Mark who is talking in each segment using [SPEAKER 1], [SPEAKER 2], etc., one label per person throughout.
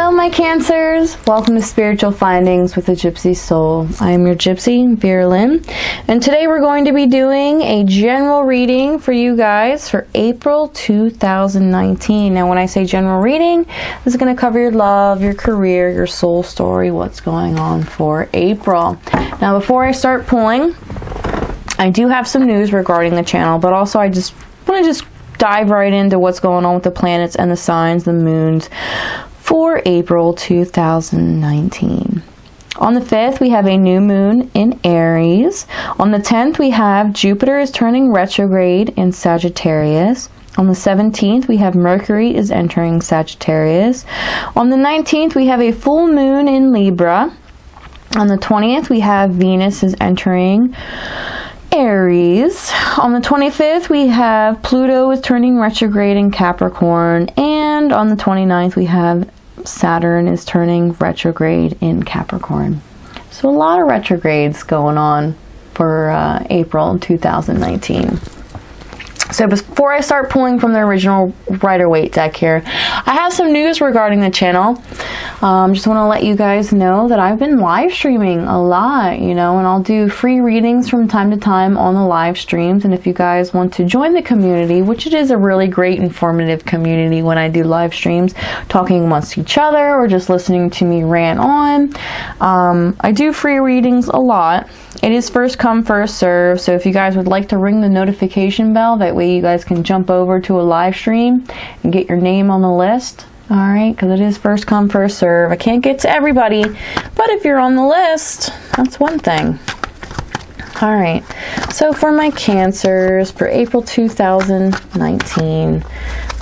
[SPEAKER 1] Hello my Cancers, welcome to Spiritual Findings with a Gypsy Soul. I am your Gypsy, Vera Lynn, and today we're going to be doing a general reading for you guys for April 2019. Now when I say general reading, this is going to cover your love, your career, your soul story, what's going on for April. Now before I start pulling, I do have some news regarding the channel, but also I just want to dive right into what's going on with the planets and the signs, the moons, for April 2019. On the 5th, we have a new moon in Aries. On the 10th, we have Jupiter is turning retrograde in Sagittarius. On the 17th, we have Mercury is entering Sagittarius. On the 19th, we have a full moon in Libra. On the 20th, we have Venus is entering Aries. On the 25th, we have Pluto is turning retrograde in Capricorn. And on the 29th, we have Saturn is turning retrograde in Capricorn. So a lot of retrogrades going on for April 2019. So before I start pulling from the original Rider-Waite deck here, I have some news regarding the channel. Just want to let you guys know that I've been live streaming a lot, and I'll do free readings from time to time on the live streams. And if you guys want to join the community, which it is a really great informative community when I do live streams, talking amongst each other or just listening to me rant on, I do free readings a lot. It is first come, first serve. So if you guys would like to ring the notification bell, that way you guys can jump over to a live stream and get your name on the list. All right, because it is first come, first serve. I can't get to everybody, but if you're on the list, that's one thing. All right, so for my Cancers for April 2019,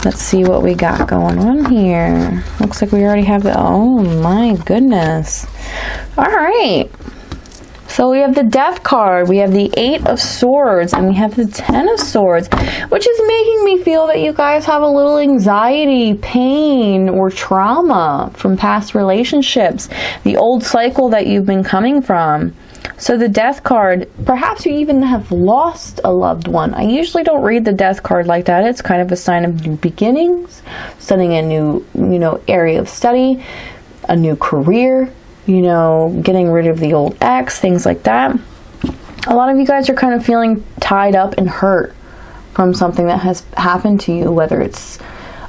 [SPEAKER 1] let's see what we got going on here. Looks like we already have the, oh my goodness. All right. So we have the Death card, we have the 8 of Swords, and we have the 10 of Swords, which is making me feel that you guys have a little anxiety, pain, or trauma from past relationships, the old cycle that you've been coming from. So the Death card, perhaps you even have lost a loved one. I usually don't read the Death card like that. It's kind of a sign of new beginnings, starting a new, area of study, a new career, getting rid of the old ex, things like that. A lot of you guys are kind of feeling tied up and hurt from something that has happened to you, whether it's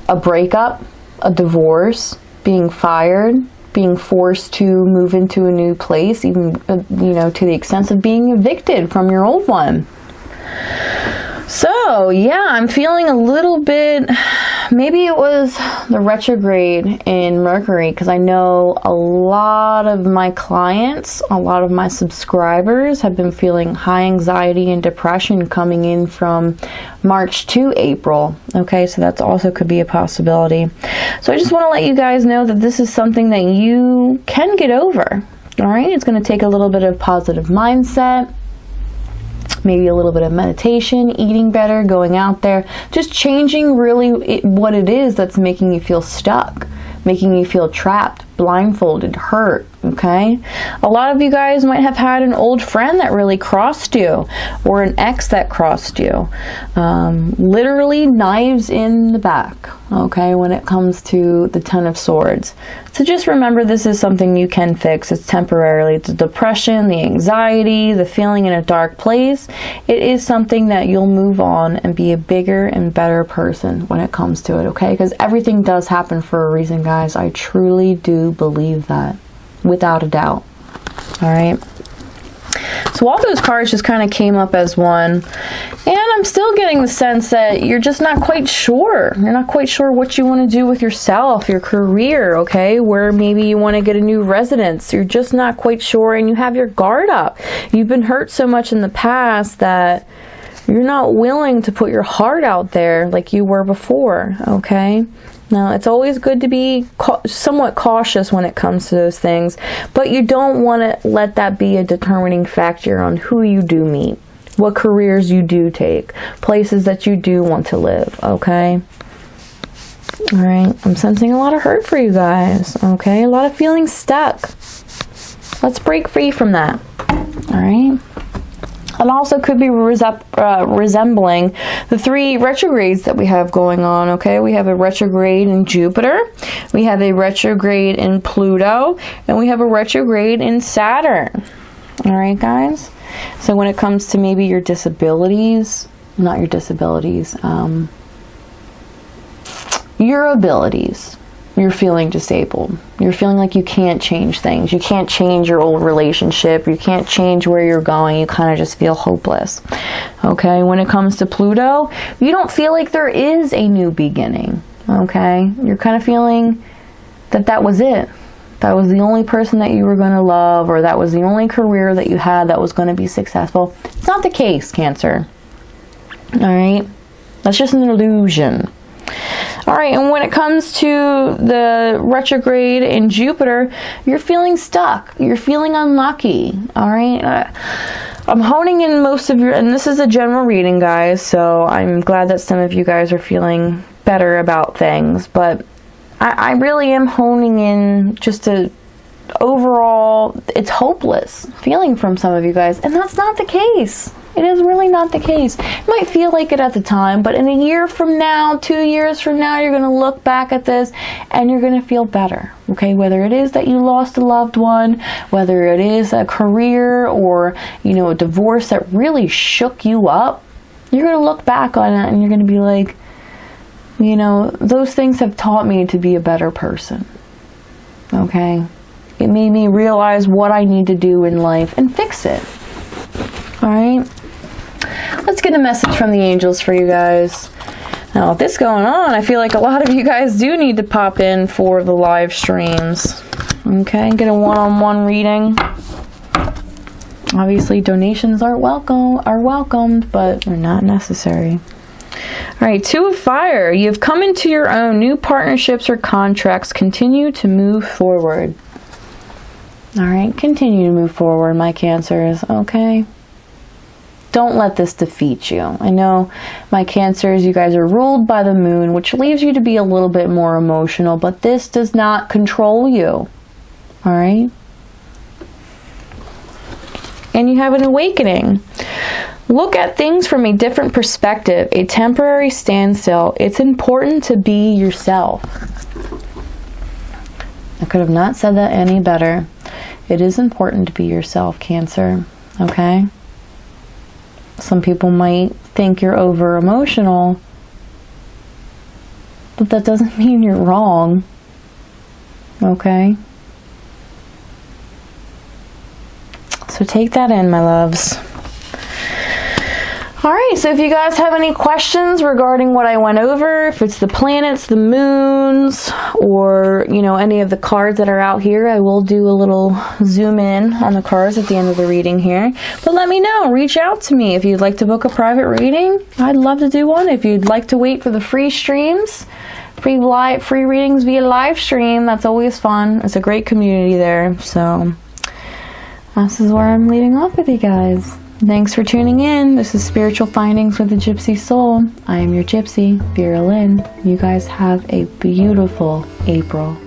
[SPEAKER 1] a breakup, a divorce, being fired, being forced to move into a new place, even, to the extent of being evicted from your old one. So, yeah, I'm feeling a little bit, maybe it was the retrograde in Mercury, because I know a lot of my clients, a lot of my subscribers have been feeling high anxiety and depression coming in from March to April. Okay, so that's also could be a possibility. So I just want to let you guys know that this is something that you can get over. All right, it's going to take a little bit of positive mindset, maybe a little bit of meditation, eating better, going out there, just changing really what it is that's making you feel stuck, making you feel trapped, blindfolded, hurt, okay? A lot of you guys might have had an old friend that really crossed you, or an ex that crossed you. Literally knives in the back, okay, when it comes to the 10 of Swords. So just remember, this is something you can fix. It's temporarily. It's the depression, the anxiety, the feeling in a dark place. It is something that you'll move on and be a bigger and better person when it comes to it, okay? Because everything does happen for a reason, guys. I truly do believe that, without a doubt. All right. So all those cards just kind of came up as one, and I'm still getting the sense that you're just not quite sure. You're not quite sure what you want to do with yourself, your career, okay? Where maybe you want to get a new residence. You're just not quite sure, and you have your guard up. You've been hurt so much in the past that you're not willing to put your heart out there like you were before, okay? Now, it's always good to be somewhat cautious when it comes to those things, but you don't want to let that be a determining factor on who you do meet, what careers you do take, places that you do want to live, okay? All right, I'm sensing a lot of hurt for you guys, okay? A lot of feeling stuck. Let's break free from that, all right? and also could be resembling the 3 retrogrades that we have going on, okay? We have a retrograde in Jupiter, we have a retrograde in Pluto, and we have a retrograde in Saturn. All right, guys? So when it comes to maybe your disabilities, not your disabilities, your abilities, you're feeling disabled. You're feeling like you can't change things. You can't change your old relationship. You can't change where you're going. You kind of just feel hopeless. Okay, when it comes to Pluto, you don't feel like there is a new beginning. Okay, you're kind of feeling that that was it. That was the only person that you were going to love, or that was the only career that you had that was going to be successful. It's not the case, Cancer. All right, that's just an illusion. All right, and when it comes to the retrograde in Jupiter, you're feeling stuck. You're feeling unlucky. All right, I'm honing in most of your, and this is a general reading, guys, so I'm glad that some of you guys are feeling better about things, but I really am honing in just a overall, it's hopeless feeling from some of you guys, and that's not the case. It is really not the case. It might feel like it at the time, but in a year from now, 2 years from now, you're going to look back at this and you're going to feel better, okay? Whether it is that you lost a loved one, whether it is a career or, you know, a divorce that really shook you up, you're going to look back on it and you're going to be like, you know, those things have taught me to be a better person, okay? It made me realize what I need to do in life and fix it, all right? Let's get a message from the angels for you guys. Now, with this going on, I feel like a lot of you guys do need to pop in for the live streams. Okay, get a one-on-one reading. Obviously, donations are welcomed, but they're not necessary. All right, 2 of Fire. You've come into your own. New partnerships or contracts. Continue to move forward. All right, continue to move forward, my Cancers, okay? Don't let this defeat you. I know, my Cancers, you guys are ruled by the moon, which leaves you to be a little bit more emotional, but this does not control you. All right? And you have an awakening. Look at things from a different perspective, a temporary standstill. It's important to be yourself. I could have not said that any better. It is important to be yourself, Cancer, okay? Some people might think you're over emotional, but that doesn't mean you're wrong, okay? So take that in, my loves. Alright, so if you guys have any questions regarding what I went over, if it's the planets, the moons, or, you know, any of the cards that are out here, I will do a little zoom in on the cards at the end of the reading here. But let me know. Reach out to me if you'd like to book a private reading. I'd love to do one. If you'd like to wait for the free streams, free readings via live stream, that's always fun. It's a great community there. So this is where I'm leading off with you guys. Thanks for tuning in. This is Spiritual Findings with the Gypsy Soul. I am your Gypsy, Vera Lynn. You guys have a beautiful April.